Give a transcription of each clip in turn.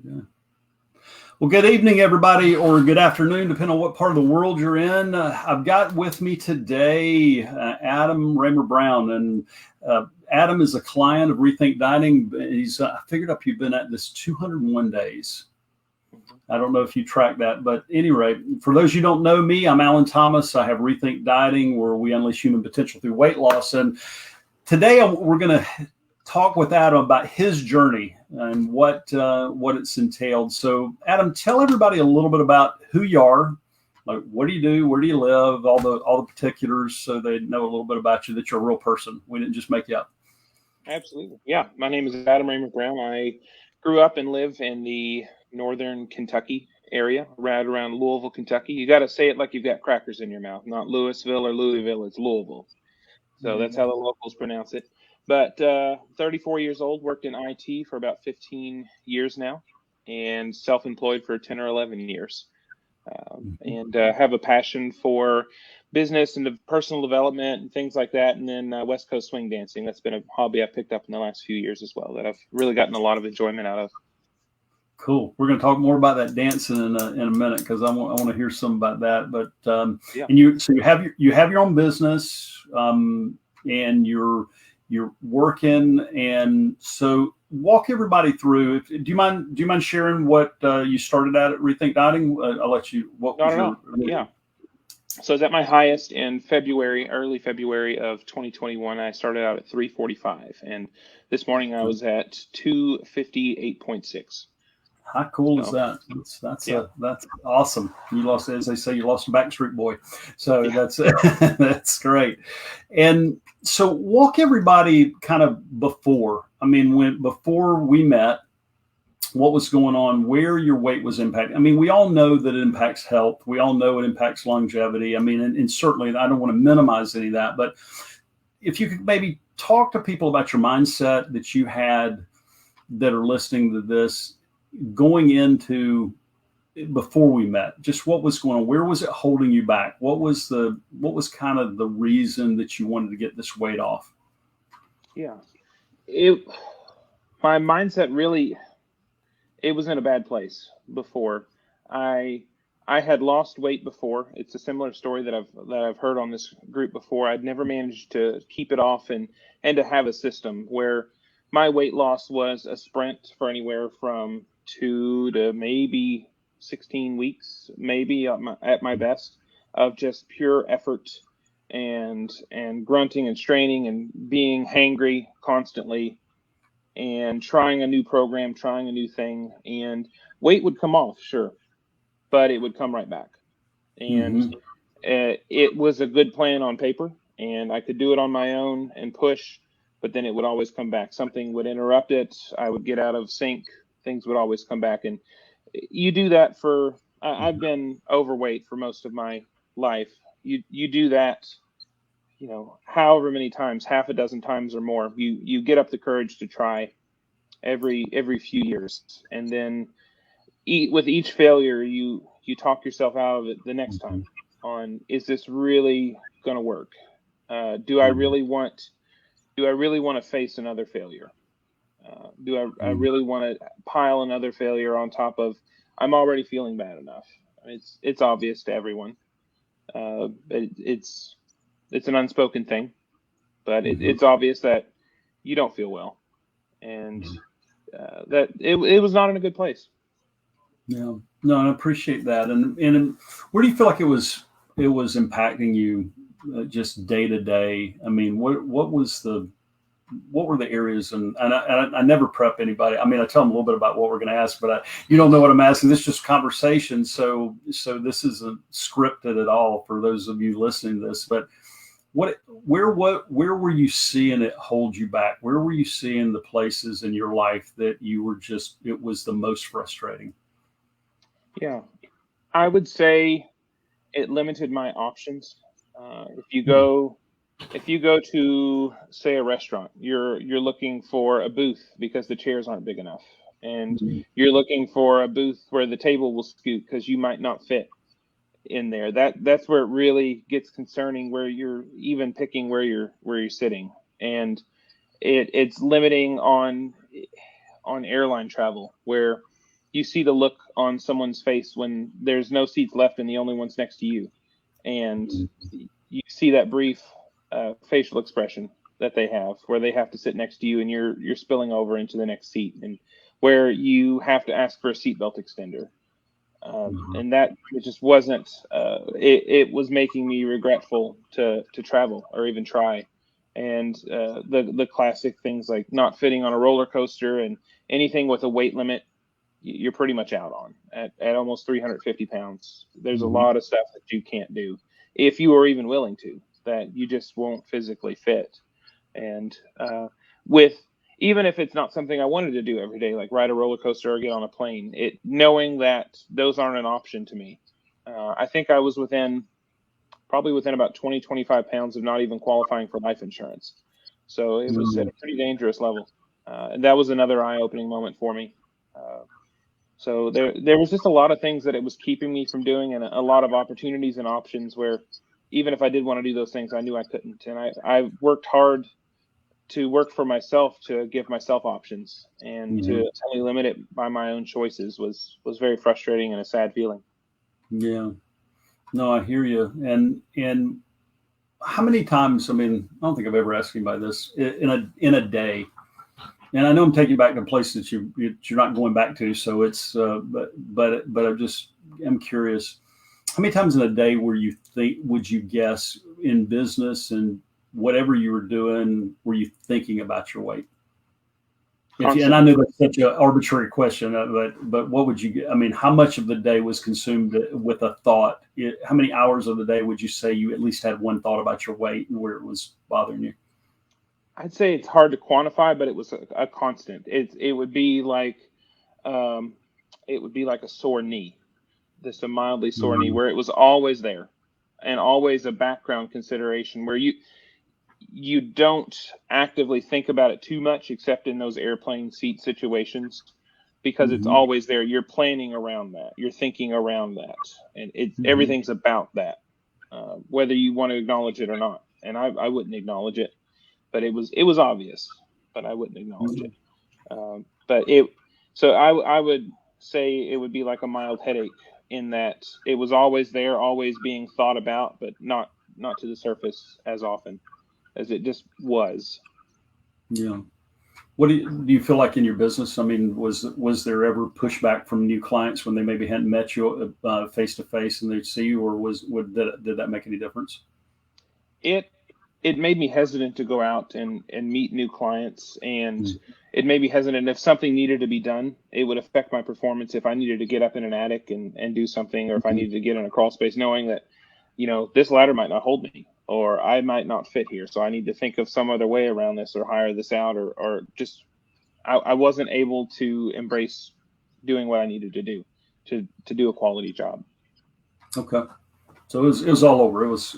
Yeah. Well, good evening, everybody, or good afternoon, depending on what part of the world you're in. I've got with me today Adam Raymer-brown, and Adam is a client of Rethink Dieting. I figured up you've been at this 201 days. I don't know if you track that, but anyway, for those you don't know me, I'm Alan Thomas. I have Rethink Dieting, where we unleash human potential through weight loss. And today we're going to talk with Adam about his journey and what it's entailed. So, Adam, tell everybody a little bit about who you are, like what do you do, where do you live, all the particulars, so they know a little bit about you, that you're a real person. We didn't just make you up. Absolutely, yeah. My name is Adam Raymer-brown. I grew up and live in the northern Kentucky area, right around Louisville, Kentucky. You got to say it like you've got crackers in your mouth, not Louisville or Louisville. It's Louisville. So that's how the locals pronounce it. But 34 years old, worked in IT for about 15 years now, and self-employed for 10 or 11 years. And have a passion for business and personal development and things like that. And then West Coast swing dancing. That's been a hobby I've picked up in the last few years as well, that I've really gotten a lot of enjoyment out of. Cool. We're going to talk more about that dancing in a minute, because I want to hear some about that. But Yeah. And you have your own business, and you're working, and so walk everybody through. Do you mind sharing what you started at Rethink Dieting? I'll let you. What Not was at your? all. Yeah. So I was at my highest in early February of 2021. I started out at 345, and this morning I was at 258.6. How cool is that? That's awesome. You lost, as they say, you lost a Backstreet Boy. So Yeah. that's great. And so walk everybody kind of before. I mean, before we met, what was going on, where your weight was impacted. I mean, we all know that it impacts health. We all know it impacts longevity. I mean, and certainly I don't want to minimize any of that, but if you could maybe talk to people about your mindset that you had that are listening to this, going into before we met, just what was going on, where was it holding you back, what was kind of the reason that you wanted to get this weight off? Yeah. My mindset really, it was in a bad place before. I had lost weight before. It's a similar story that I've heard on this group before. I'd never managed to keep it off and to have a system where my weight loss was a sprint for anywhere from 2 to maybe 16 weeks, maybe at my best, of just pure effort and grunting and straining and being hangry constantly, and trying a new program, trying a new thing, and weight would come off, sure, but it would come right back. And it was a good plan on paper, and I could do it on my own and push, but then it would always come back. Something would interrupt it. I would get out of sync. Things would always come back. And you do that I've been overweight for most of my life. You do that, however many times, half a dozen times or more. You get up the courage to try every few years, and then with each failure, you talk yourself out of it the next time. On, is this really going to work? Do I really want to face another failure? Do I really want to pile another failure on top of, I'm already feeling bad enough? It's obvious to everyone. It's an unspoken thing, but it's obvious that you don't feel well, and that it was not in a good place. Yeah, no, I appreciate that. And where do you feel like it was impacting you, just day to day? I mean, what were the areas? And I never prep anybody. I mean, I tell them a little bit about what we're going to ask, but you don't know what I'm asking. This is just conversation. So this isn't scripted at all for those of you listening to this. But where were you seeing it hold you back? Where were you seeing the places in your life that you were it was the most frustrating? Yeah, I would say it limited my options. If you go to, say, a restaurant, you're looking for a booth because the chairs aren't big enough, and you're looking for a booth where the table will scoot because you might not fit in there. That's where it really gets concerning, where you're even picking where you're sitting, and it's limiting on airline travel, where you see the look on someone's face when there's no seats left and the only one's next to you, and you see that brief facial expression that they have, where they have to sit next to you and you're spilling over into the next seat, and where you have to ask for a seatbelt extender. And that it just wasn't. It was making me regretful to travel or even try. And the classic things like not fitting on a roller coaster and anything with a weight limit, you're pretty much out on at almost 350 pounds. There's a lot of stuff that you can't do if you are even willing to, that you just won't physically fit. And with even if it's not something I wanted to do every day, like ride a roller coaster or get on a plane, knowing that those aren't an option to me. I think I was probably within about 20, 25 pounds of not even qualifying for life insurance. So it was at a pretty dangerous level. And that was another eye-opening moment for me. So there was just a lot of things that it was keeping me from doing, and a lot of opportunities and options where even if I did want to do those things, I knew I couldn't. And I worked hard to work for myself, to give myself options, and to only limit it by my own choices was very frustrating and a sad feeling. Yeah, no, I hear you. And how many times, I mean, I don't think I've ever asked anybody this in a day. And I know I'm taking you back to places that you're not going back to. So it's, but I'm curious, how many times in a day would you guess in business and whatever you were doing, were you thinking about your weight? And I know that's such an arbitrary question, but what would you, I mean, how much of the day was consumed with a thought? How many hours of the day would you say you at least had one thought about your weight and where it was bothering you? I'd say it's hard to quantify, but it was a constant. It would be like a sore knee, just a mildly sore knee, where it was always there, and always a background consideration where you don't actively think about it too much, except in those airplane seat situations, because it's always there. You're planning around that, you're thinking around that, and everything's about that, whether you want to acknowledge it or not. And I wouldn't acknowledge it. But it was obvious, but I wouldn't acknowledge it. So I would say it would be like a mild headache, in that it was always there, always being thought about, but not to the surface as often as it just was. Yeah. What do you feel like in your business? I mean, was there ever pushback from new clients when they maybe hadn't met you face to face and they'd see you, or did that make any difference? It made me hesitant to go out and meet new clients, and it made me hesitant if something needed to be done. It would affect my performance if I needed to get up in an attic and do something, or if I needed to get in a crawl space, knowing that, this ladder might not hold me, or I might not fit here. So I need to think of some other way around this, or hire this out, or just, I wasn't able to embrace doing what I needed to do to do a quality job. Okay. So it was all over. It was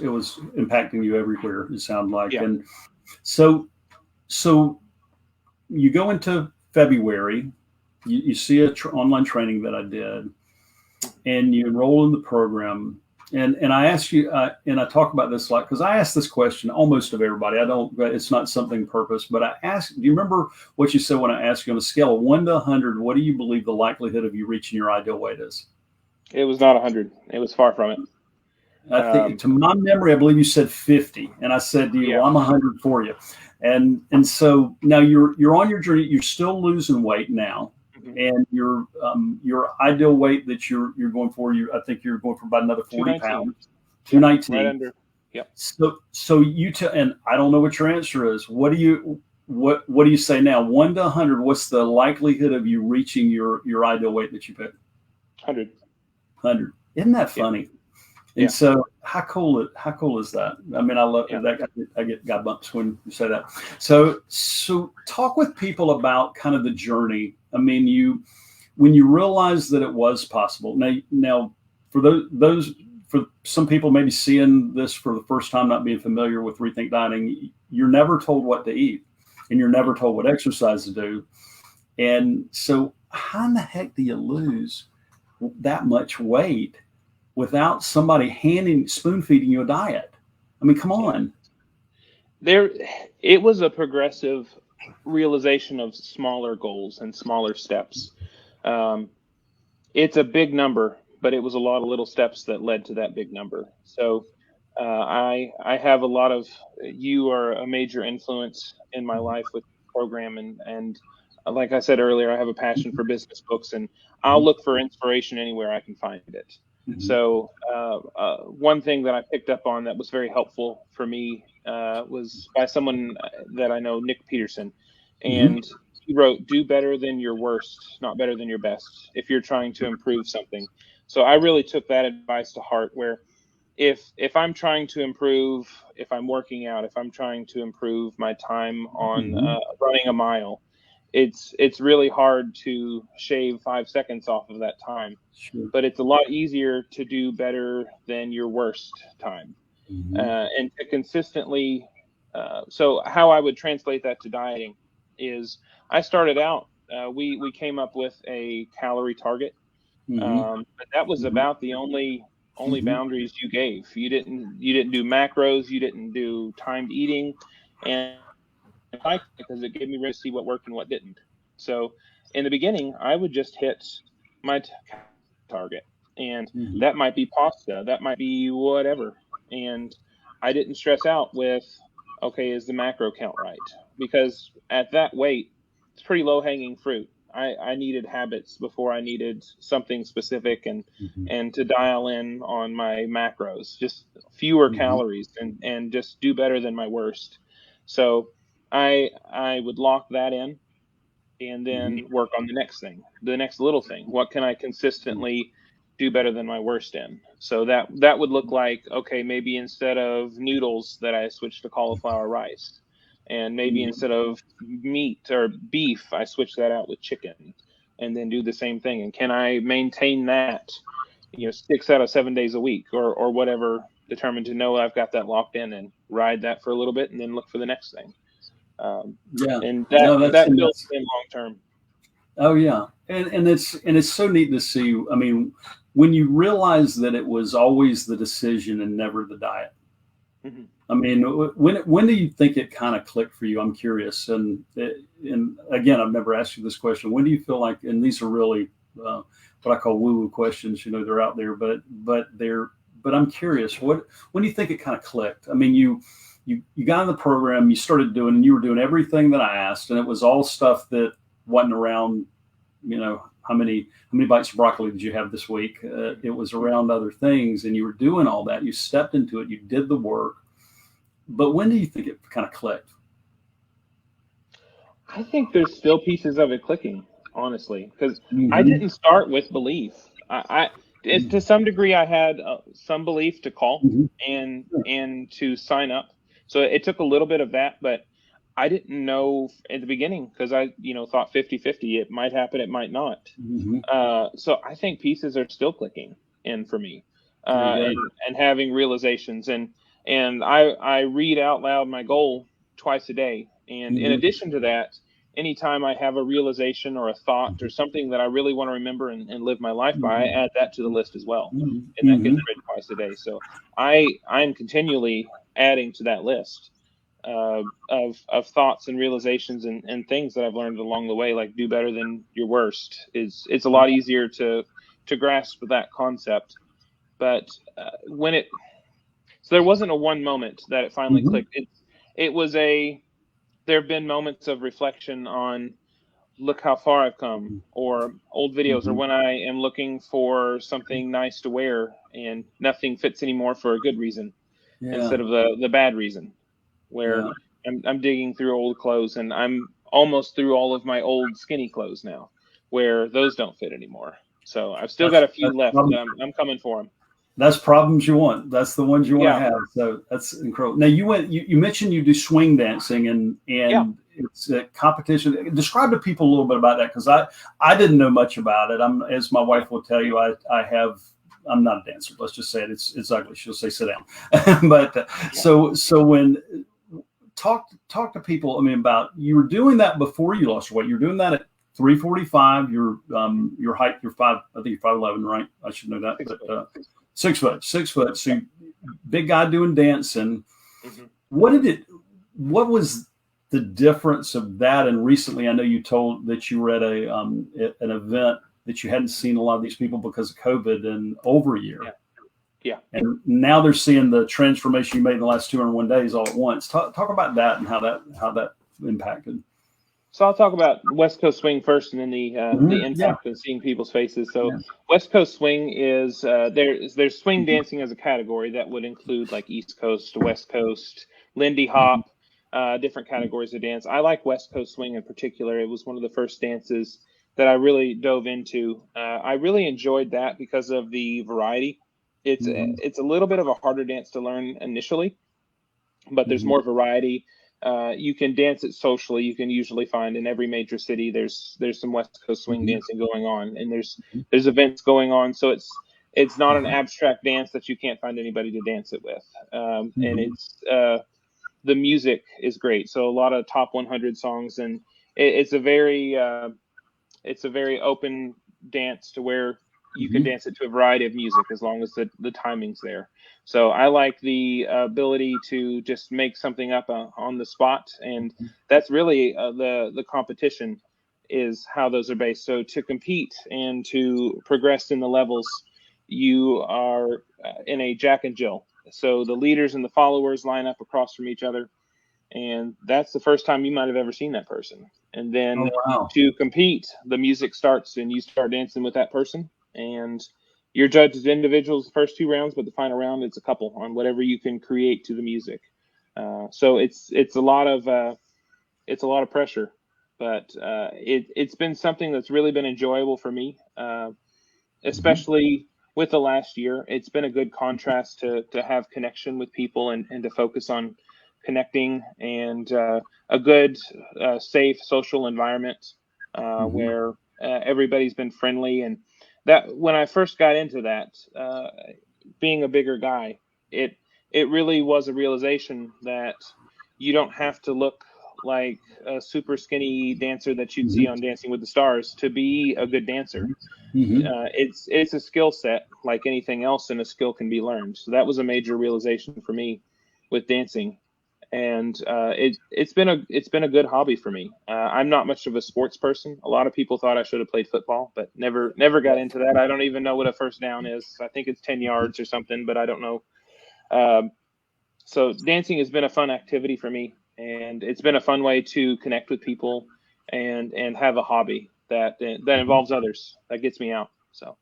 impacting you everywhere, it sounded like. Yeah. And so you go into February, you see a online training that I did, and you enroll in the program. And I ask you, and I talk about this because I ask this question almost of everybody. It's not something purpose, but I ask, do you remember what you said when I asked you on a scale of 1 to 100, what do you believe the likelihood of you reaching your ideal weight is? It was not 100. It was far from it. I think, to my memory, I believe you said 50, and I said to you, well, I'm 100 for you. And so now you're on your journey. You're still losing weight now, and your ideal weight that you're going for, I think you're going for about another 40 pounds, 219. Right under. Yep. So and I don't know what your answer is. What do you say now? 1 to 100. What's the likelihood of you reaching your ideal weight that you picked? 100. 100. Isn't that funny? Yeah. And so how cool is that? I mean, I love that. I get bumps when you say that. So talk with people about kind of the journey. I mean, when you realize that it was possible. Now for for some people maybe seeing this for the first time, not being familiar with Rethink Dieting, you're never told what to eat, and you're never told what exercise to do. And so how in the heck do you lose that much weight without somebody spoon feeding you a diet? I mean, come on. It was a progressive realization of smaller goals and smaller steps. it's a big number, but it was a lot of little steps that led to that big number. So I have a lot of, you are a major influence in my life with the program, and like I said earlier, I have a passion for business books, and I'll look for inspiration anywhere I can find it. So one thing that I picked up on that was very helpful for me was by someone that I know, Nick Peterson, and he wrote, "Do better than your worst, not better than your best, if you're trying to improve something." So I really took that advice to heart, where if I'm trying to improve, if I'm working out, if I'm trying to improve my time on running a mile, it's really hard to shave 5 seconds off of that time. Sure. But it's a lot easier to do better than your worst time, and to consistently. So how I would translate that to dieting is, I started out. We came up with a calorie target, but that was about the only boundaries you gave. You didn't do macros, you didn't do timed eating, and I liked it because it gave me a way to see what worked and what didn't. So in the beginning, I would just hit my target, and that might be pasta, that might be whatever, and I didn't stress out with, okay, is the macro count right? Because at that weight, it's pretty low hanging fruit. I needed habits before I needed something specific, and to dial in on my macros, just fewer calories, and just do better than my worst. So I would lock that in, and then work on the next thing, the next little thing. What can I consistently do better than my worst in? So that would look like, okay, maybe instead of noodles, that I switch to cauliflower rice, and maybe instead of meat or beef, I switch that out with chicken, and then do the same thing. And can I maintain that, 6 out of 7 days a week, or whatever, determined to know I've got that locked in, and ride that for a little bit, and then look for the next thing. And that builds in long term. Oh yeah, and it's so neat to see. I mean, when you realize that it was always the decision and never the diet. I mean, when do you think it kind of clicked for you? I'm curious, and again, I've never asked you this question. When do you feel like, and these are really what I call woo-woo questions. They're out there, but I'm curious. When do you think it kind of clicked? I mean, you got in the program, you started doing, and you were doing everything that I asked, and it was all stuff that wasn't around, how many bites of broccoli did you have this week? It was around other things, and you were doing all that. You stepped into it, you did the work. But when do you think it kind of clicked? I think there's still pieces of it clicking, honestly, because I didn't start with belief. To some degree, I had some belief to call and to sign up. So it took a little bit of that, but I didn't know at the beginning, because I, thought 50-50. It might happen, it might not. So I think pieces are still clicking in for me, and having realizations. And I read out loud my goal twice a day. And in addition to that, anytime I have a realization or a thought or something that I really want to remember and live my life by, I add that to the list as well. And that gets read twice a day. So I'm continually adding to that list of thoughts and realizations and things that I've learned along the way, like do better than your worst. It's a lot easier to grasp that concept. But so there wasn't a one moment that it finally clicked. There have been moments of reflection on, look how far I've come, or old videos, or when I am looking for something nice to wear and nothing fits anymore for a good reason, instead of the bad reason, where I'm digging through old clothes, and I'm almost through all of my old skinny clothes now, where those don't fit anymore. So I've still got a few left. I'm coming for them. That's problems you want. That's the ones you want to have. So that's incredible. Now you mentioned you do swing dancing, and it's a competition. Describe to people a little bit about that, because I didn't know much about it. As my wife will tell you, I'm not a dancer. Let's just say it. It's ugly. She'll say sit down. But so when talk to people. I mean, about, you were doing that before you lost your weight. You're doing that at 345. Your height. You're 5. I think you're 5'11", right? I should know that. But 6 foot. So big guy doing dancing. What was the difference of that? And recently, I know you told that you were at an event that you hadn't seen a lot of these people because of COVID in over a year. Yeah. And now they're seeing the transformation you made in the last 201 days all at once. Talk about that and how that impacted. So I'll talk about West Coast swing first, and then the impact of seeing people's faces. So West Coast swing is there's swing dancing as a category that would include like East Coast, West Coast, Lindy Hop, different categories of dance. I like West Coast swing in particular. It was one of the first dances that I really dove into. I really enjoyed that because of the variety. It's a little bit of a harder dance to learn initially, but there's more variety. You can dance it socially. You can usually find in every major city there's some West Coast swing dancing going on, and there's events going on. So it's not an abstract dance that you can't find anybody to dance it with. And it's the music is great. So a lot of top 100 songs, and it's a very open dance to where you can dance it to a variety of music as long as the timing's there. So I like the ability to just make something up on the spot, and that's really the competition is how those are based. So to compete and to progress in the levels, you are in a Jack and Jill. So the leaders and the followers line up across from each other, and that's the first time you might have ever seen that person. And then to compete, the music starts and you start dancing with that person, and you're judged as individuals the first 2 rounds, but the final round it's a couple on whatever you can create to the music. So it's a lot of pressure, but it's been something that's really been enjoyable for me, especially with the last year. It's been a good contrast to have connection with people and to focus on connecting and a good, safe social environment where everybody's been friendly. And that when I first got into that, being a bigger guy, it really was a realization that you don't have to look like a super skinny dancer that you'd see on Dancing with the Stars to be a good dancer. It's a skill set like anything else, and a skill can be learned. So that was a major realization for me with dancing. And it's been a good hobby for me. I'm not much of a sports person. A lot of people thought I should have played football, but never got into that. I don't even know what a first down is. I think it's 10 yards or something, but I don't know. So dancing has been a fun activity for me, and it's been a fun way to connect with people and have a hobby that involves others. That gets me out. So,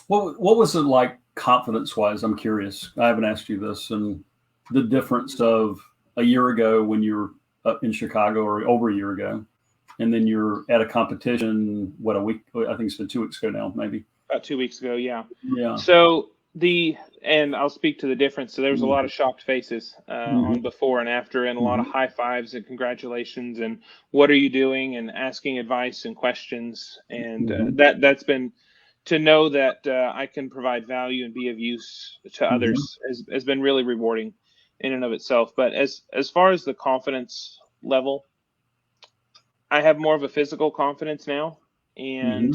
what was it like confidence wise? I'm curious. I haven't asked you this, and the difference of a year ago when you were up in Chicago, or over a year ago, and then you're at a competition, what, a week? I think it's been 2 weeks ago now, maybe. About 2 weeks ago, yeah. Yeah. So and I'll speak to the difference. So there was a lot of shocked faces on before and after, and a lot of high fives and congratulations and what are you doing, and asking advice and questions. And that's been, to know that I can provide value and be of use to others has been really rewarding in and of itself. But as far as the confidence level, I have more of a physical confidence now, and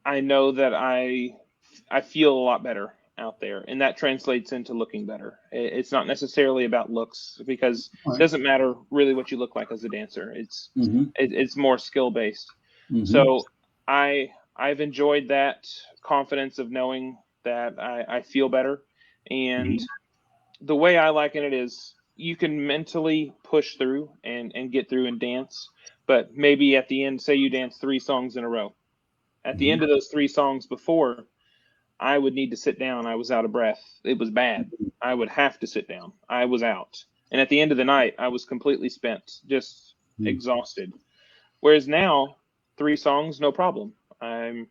I know that I feel a lot better out there, and that translates into looking better. It's not necessarily about looks, because it doesn't matter really what you look like as a dancer. It's more skill based. So I've enjoyed that confidence of knowing that I feel better. And the way I liken it is, you can mentally push through and get through and dance, but maybe at the end, say you dance 3 songs in a row. At the end of those 3 songs before, I would need to sit down. I was out of breath. It was bad. I would have to sit down. I was out. And at the end of the night, I was completely spent, just exhausted. Whereas now, 3 songs, no problem. I'm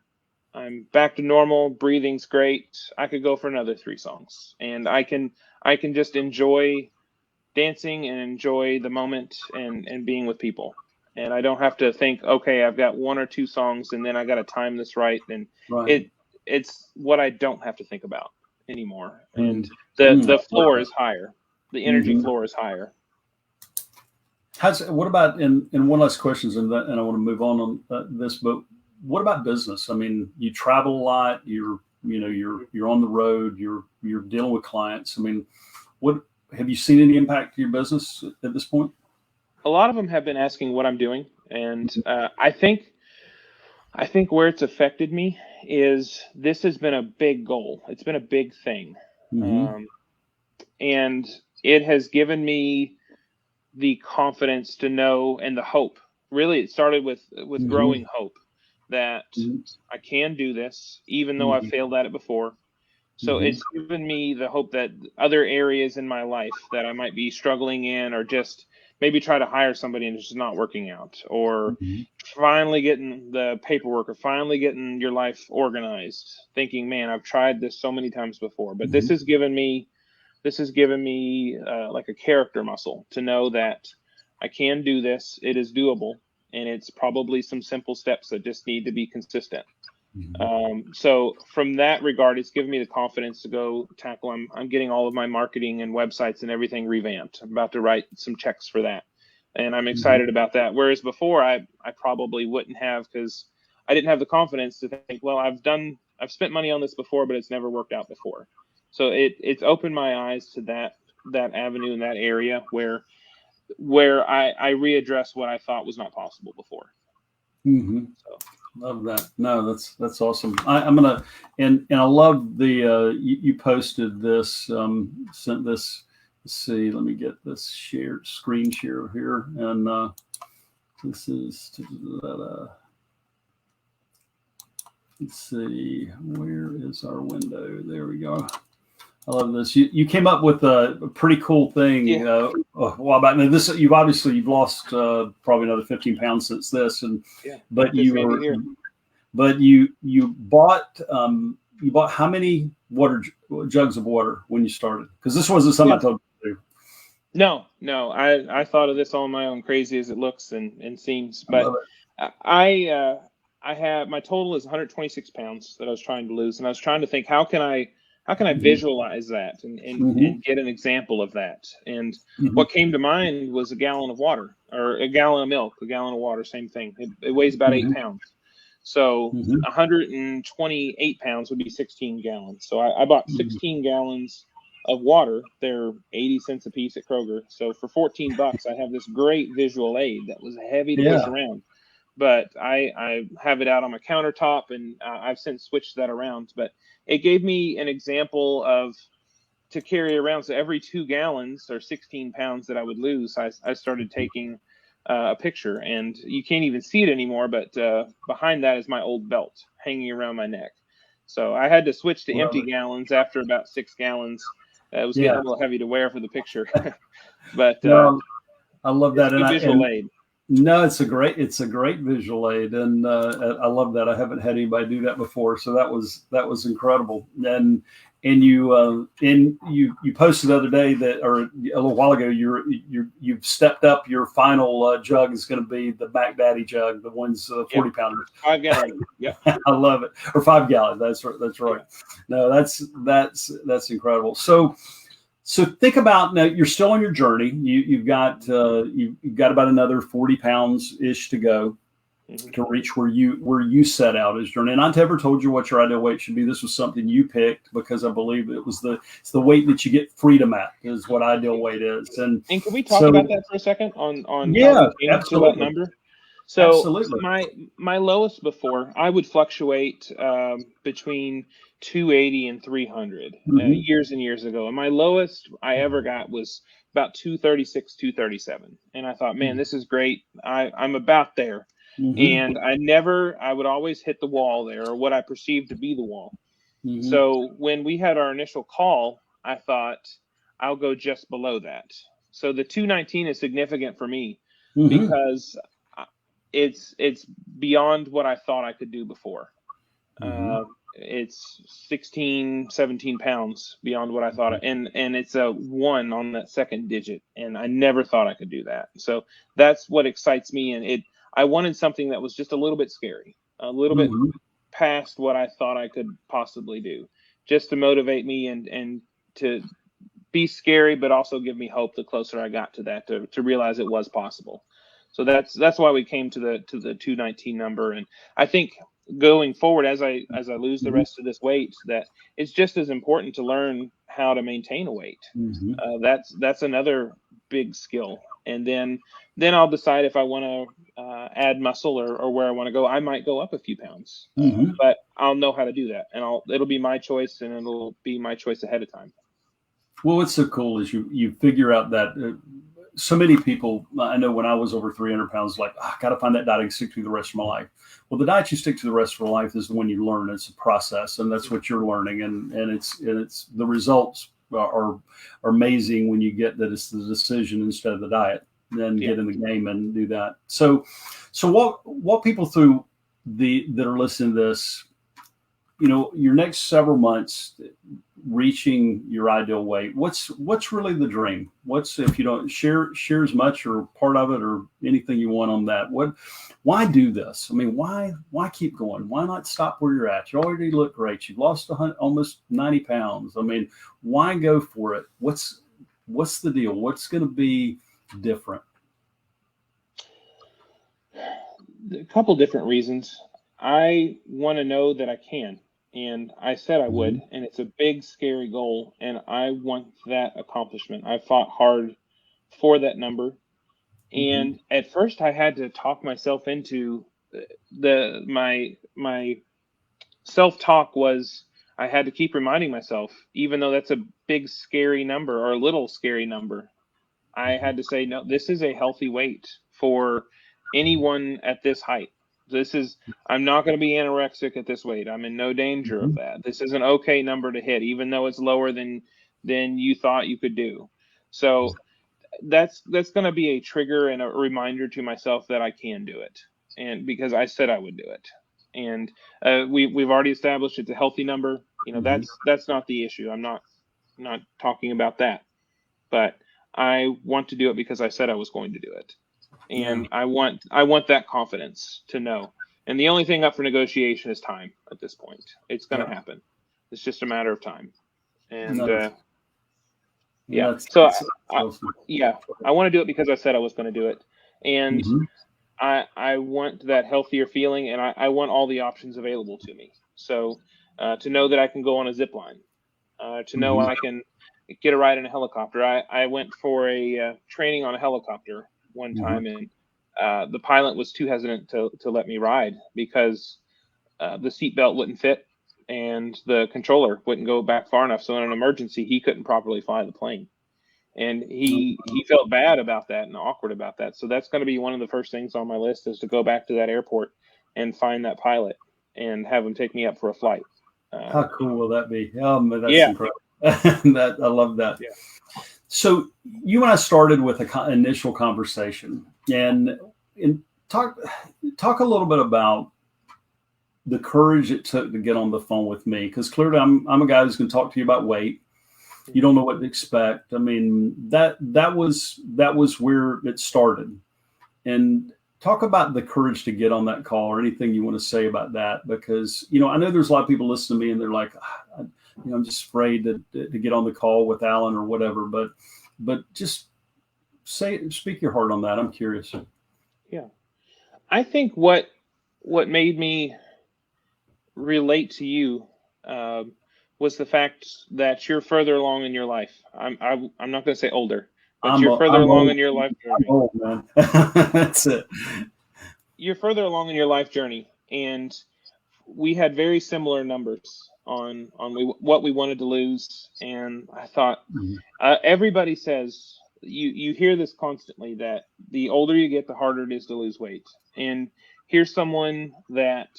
back to normal. Breathing's great. I could go for another 3 songs, and I can just enjoy dancing and enjoy the moment and being with people. And I don't have to think, okay, I've got 1 or 2 songs, and then I got to time this right. And it's what I don't have to think about anymore. And the floor is higher. The energy floor is higher. What about, and one last question, and I want to move on this, but what about business? I mean, you travel a lot. You're on the road. You're dealing with clients. I mean, what have you seen any impact to your business at this point? A lot of them have been asking what I'm doing, and I think I think where it's affected me is this has been a big goal. It's been a big thing. Mm-hmm. Um, and it has given me the confidence to know, and the hope. Really, it started with Mm-hmm. growing hope that Mm-hmm. I can do this, even though I've Mm-hmm. failed at it before. So Mm-hmm. it's given me the hope that other areas in my life that I might be struggling in, or just maybe try to hire somebody and it's just not working out, or Mm-hmm. finally getting the paperwork, or finally getting your life organized, thinking, man, I've tried this so many times before, but Mm-hmm. this has given me like a character muscle to know that I can do this. It is doable, and it's probably some simple steps that just need to be consistent. Mm-hmm. So from that regard, it's given me the confidence to go tackle. I'm getting all of my marketing and websites and everything revamped. I'm about to write some checks for that, and I'm Mm-hmm. excited about that. Whereas before, I probably wouldn't have, because I didn't have the confidence to think, well, I've spent money on this before, but it's never worked out before. So it's opened my eyes to that avenue in that area where I readdress what I thought was not possible before. Mm-hmm. So Love that. No, that's awesome. I'm gonna and I love the you posted this sent this. Let's see. Let me get this shared screen share here, and this is. Let's see. Where is our window? There we go. I love this. You came up with a pretty cool thing yeah, a while back. Now this you've lost probably another 15 pounds since this, and yeah, but just you made it were here. but you bought how many water jugs of water when you started? Because this wasn't something Yeah. I told you to do. No, no. I thought of this on my own, crazy as it looks and seems. I But love it. I I have, my total is 126 pounds that I was trying to lose, and I was trying to think, how can I Mm-hmm. visualize that Mm-hmm. and get an example of that. And Mm-hmm. what came to mind was a gallon of water, or a gallon of milk, a gallon of water, same thing. It weighs about 8 pounds. So Mm-hmm. 128 pounds would be 16 gallons. So I bought Mm-hmm. 16 gallons of water. They're 80 cents a piece at Kroger. So for $14, I have this great visual aid that was heavy to push Yeah. around. But I have it out on my countertop, and I've since switched that around. But it gave me an example of to carry around. So every 2 gallons or 16 pounds that I would lose, I started taking a picture, and you can't even see it anymore. But behind that is my old belt hanging around my neck. So I had to switch to Love empty it. gallons after about 6 gallons. It was getting Yeah. a little heavy to wear for the picture, but No, I love it's that, a good visual and aid. no, it's a great visual aid, and I love that. I haven't had anybody do that before, so that was incredible. And you posted the other day that, or a little while ago, you've stepped up. Your final jug is going to be the Mac Daddy jug, the ones Yep, 40 pounders. 5 gallon. Yep. I love it. Or 5 gallons. That's right. That's right. Yeah. No, that's incredible. So think about now. You're still on your journey. You've got about another 40 pounds ish to go Mm-hmm. to reach where you set out as journey. And I never told you what your ideal weight should be. This was something you picked because I believe it's the weight that you get freedom at is what ideal weight is. And And can we talk about so that for a second on how yeah, we came to that absolutely, number? So absolutely. my lowest before, I would fluctuate between 280 and 300 Hmm. years and years ago, and my lowest I ever got was about 236, 237, and I thought, man, this is great. I'm about there, Hmm. and I would always hit the wall there, or what I perceived to be the wall. Hmm. So when we had our initial call, I thought I'll go just below that. So the 219 is significant for me Hmm. because it's beyond what I thought I could do before. Hmm. It's 16, 17 pounds beyond what I thought, and it's a one on that second digit, and I never thought I could do that. So that's what excites me, and I wanted something that was just a little bit scary, a little bit Hmm. past what I thought I could possibly do, just to motivate me and to be scary, but also give me hope. The closer I got to that, to realize it was possible. So that's why we came to the 219 number. And I think going forward, as I lose the Hmm. rest of this weight, that it's just as important to learn how to maintain a weight. Hmm. That's another big skill. And then I'll decide if I want to add muscle or where I want to go. I might go up a few pounds, but I'll know how to do that, and it'll be my choice, and it'll be my choice ahead of time. Well, what's so cool is you figure out that so many people, I know when I was over 300 pounds, like, I got to find that diet I can stick to the rest of my life. Well, the diet you stick to the rest of your life is the one you learn. It's a process, and that's what you're learning. And it's the results are amazing when you get that it's the decision instead of the diet. Then get in the game and do that. So walk people through that are listening to this, your next several months reaching your ideal weight. What's really the dream? What's, if you don't share as much or part of it or anything you want on that, why do this? I mean, why keep going? Why not stop where you're at? You already look great. You've lost almost 90 pounds. I mean, why go for it? What's the deal? What's going to be different? A couple different reasons. I want to know that I can, and I said I would, and it's a big, scary goal, and I want that accomplishment. I fought hard for that number, and at first I had to talk myself into my self-talk was, I had to keep reminding myself, even though that's a big, scary number or a little scary number, I had to say, no, this is a healthy weight for anyone at this height. I'm not going to be anorexic at this weight. I'm in no danger of that. This is an okay number to hit, even though it's lower than you thought you could do. So that's going to be a trigger and a reminder to myself that I can do it. And because I said I would do it. And we've already established it's a healthy number. That's not the issue. I'm not talking about that. But I want to do it because I said I was going to do it. And I want that confidence to know. And the only thing up for negotiation is time at this point. It's going to happen. It's just a matter of time. And I want to do it because I said I was going to do it. And I want that healthier feeling, and I want all the options available to me. So to know that I can go on a zip line, to know I can get a ride in a helicopter. I went for a training on a helicopter one time, and the pilot was too hesitant to let me ride because the seatbelt wouldn't fit and the controller wouldn't go back far enough. So in an emergency, he couldn't properly fly the plane. And he felt bad about that and awkward about that. So that's going to be one of the first things on my list, is to go back to that airport and find that pilot and have him take me up for a flight. How cool will that be? That's incredible. I love that. Yeah. So you and I started with an initial conversation, and talk a little bit about the courage it took to get on the phone with me, because clearly I'm a guy who's going to talk to you about weight. You don't know what to expect. I mean, that was where it started. And talk about the courage to get on that call, or anything you want to say about that, because I know there's a lot of people listening to me and they're like, I'm just afraid to get on the call with Alan or whatever, but just speak your heart on that. I'm curious. Yeah. I think what made me relate to you was the fact that you're further along in your life. I'm not going to say older, but you're further along in your life journey. I'm old, man. That's it. You're further along in your life journey, and we had very similar numbers on what we wanted to lose. And I thought, everybody says, you hear this constantly, that the older you get, the harder it is to lose weight. And here's someone that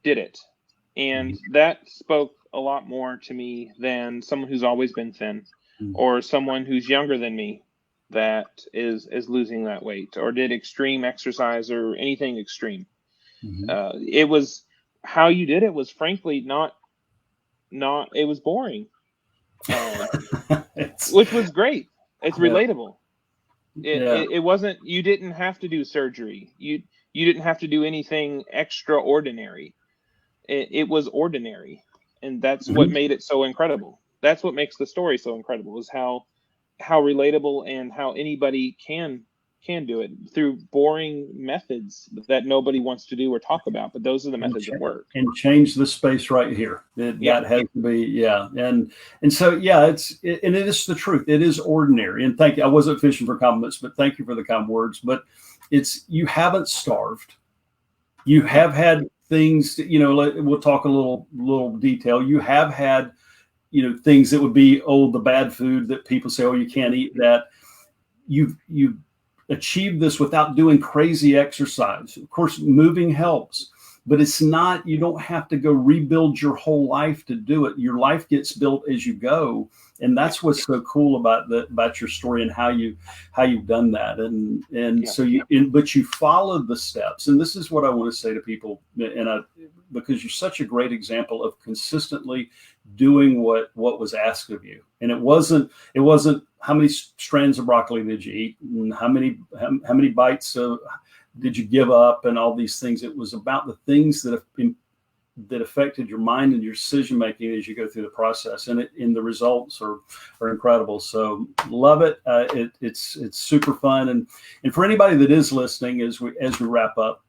did it. And that spoke a lot more to me than someone who's always been thin, or someone who's younger than me that is losing that weight, or did extreme exercise or anything extreme. It was how you did it was frankly not it was boring, which was great. It's relatable. It wasn't, you didn't have to do surgery. You didn't have to do anything extraordinary. It was ordinary. And that's what made it so incredible. That's what makes the story so incredible, is how relatable and how anybody can can do it through boring methods that nobody wants to do or talk about, but those are the methods that work. And change the space right here. That has to be, yeah. And so, yeah, and it is the truth. It is ordinary. And thank you. I wasn't fishing for compliments, but thank you for the kind words. But you haven't starved. You have had things, we'll talk a little detail. You have had, things that would be, the bad food that people say, you can't eat that. You've achieved this without doing crazy exercise. Of course, moving helps, but it's not, you don't have to go rebuild your whole life to do it. Your life gets built as you go. And that's what's so cool about your story and how you've done that. And so but you followed the steps. And this is what I want to say to people. Because you're such a great example of consistently doing what was asked of you. And it wasn't how many strands of broccoli did you eat and how many bites did you give up and all these things. It was about the things that affected your mind and your decision making as you go through the process, and the results are incredible. So love it. It's super fun, and for anybody that is listening, as we wrap up,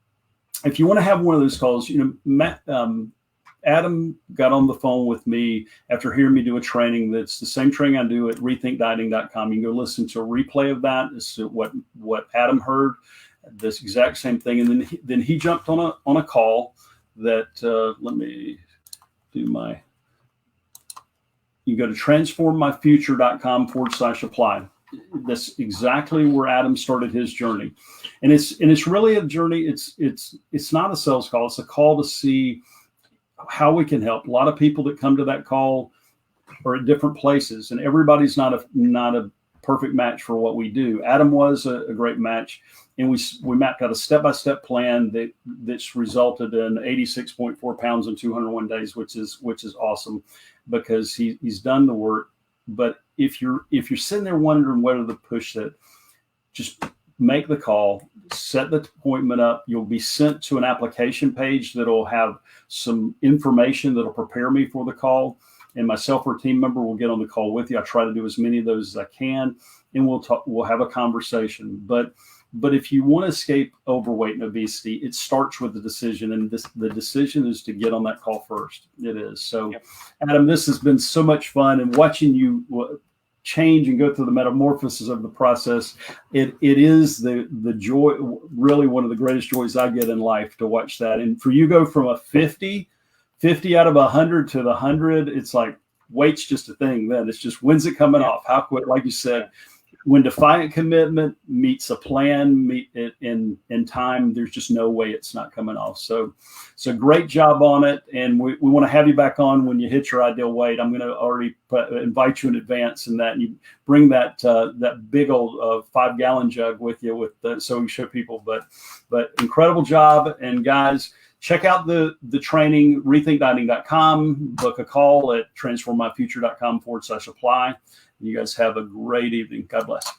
if you want to have one of those calls, Adam got on the phone with me after hearing me do a training that's the same training I do at rethinkdieting.com. You can go listen to a replay of that. It's what Adam heard, this exact same thing. And then he jumped on a call that, let me do you go to transformmyfuture.com/apply. That's exactly where Adam started his journey. And it's really a journey. It's not a sales call. It's a call to see how we can help. A lot of people that come to that call are at different places, and everybody's not a perfect match for what we do. Adam was a great match, and we mapped out a step-by-step plan that's resulted in 86.4 pounds in 201 days, which is awesome because he's done the work. But if you're sitting there wondering whether to push it, just make the call, set the appointment up. You'll be sent to an application page that'll have some information that'll prepare me for the call. And myself or a team member will get on the call with you. I try to do as many of those as I can, and we'll have a conversation. But if you want to escape overweight and obesity, it starts with the decision, and the decision is to get on that call first. It is. So, yep. Adam, this has been so much fun, and watching you change and go through the metamorphosis of the process, it is the joy, really one of the greatest joys I get in life to watch that. And for you go from a 50 out of 100 to the 100, it's like weight's just a thing then. It's just when's it coming off? How quick, like you said, when defiant commitment meets a plan, meet it in time, there's just no way it's not coming off. So great job on it. And we want to have you back on when you hit your ideal weight. I'm going to already invite you in advance and you bring that big old 5-gallon jug with you so we show people, but incredible job. And guys, check out the training, rethinkdieting.com, book a call at transformmyfuture.com/apply. You guys have a great evening. God bless.